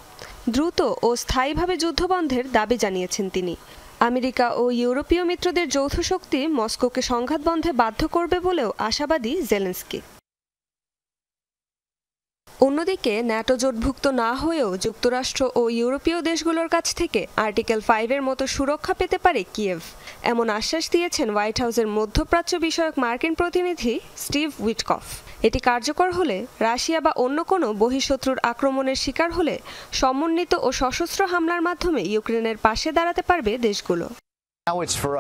S11: দ্রুত ও স্থায়ীভাবে যুদ্ধবন্ধের দাবি জানিয়েছেন তিনি। আমেরিকা ও ইউরোপীয় মিত্রদের যৌথ শক্তি মস্কোকে সংঘাত বন্ধে বাধ্য করবে বলেও আশাবাদী জেলেনস্কি। অন্যদিকে ন্যাটো জোটভুক্ত না হয়েও যুক্তরাষ্ট্র ও ইউরোপীয় দেশগুলোর কাছ থেকে আর্টিকেল 5-এর মতো সুরক্ষা পেতে পারে কিয়েভ, এমন আশ্বাস দিয়েছেন হোয়াইট হাউসের মধ্যপ্রাচ্য বিষয়ক মার্কিন প্রতিনিধি স্টিভ উইটকফ। এটি কার্যকর হলে রাশিয়া বা অন্য কোনো বহিঃশত্রুর আক্রমণের শিকার হলে সমন্বিত ও সশস্ত্র হামলার মাধ্যমে ইউক্রেনের পাশে দাঁড়াতে পারবে দেশগুলো।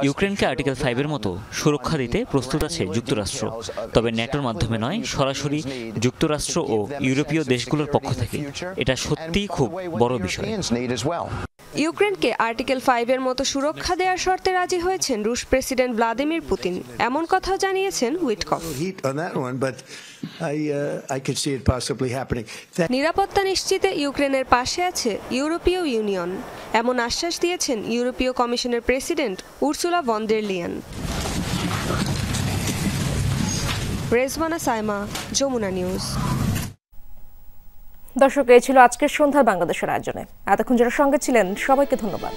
S13: ইউক্রেনকে আর্টিকেল 5-এর মতো সুরক্ষা দিতে প্রস্তুত আছে যুক্তরাষ্ট্র, তবে ন্যাটোর মাধ্যমে নয়, সরাসরি যুক্তরাষ্ট্র ও ইউরোপীয় দেশগুলোর পক্ষ থেকে। এটা সত্যিই খুব বড় বিষয়।
S11: ইউক্রেনকে আর্টিকেল 5-এর মতো সুরক্ষা দেওয়ার শর্তে রাজি হয়েছেন রুশ প্রেসিডেন্ট ভ্লাদিমির পুতিন, এমন কথাও জানিয়েছেন উইটকফ। নিরাপত্তা নিশ্চিতে ইউক্রেনের পাশে আছে ইউরোপীয় ইউনিয়ন, এমন আশ্বাস দিয়েছেন ইউরোপীয় কমিশনের president Ursula von der Leyen. Rezwana Saima, Jamuna News.
S1: দর্শক, এই ছিল আজকের সন্ধ্যার বাংলাদেশের আয়োজনে। এতক্ষণ যারা সঙ্গে ছিলেন সবাইকে ধন্যবাদ।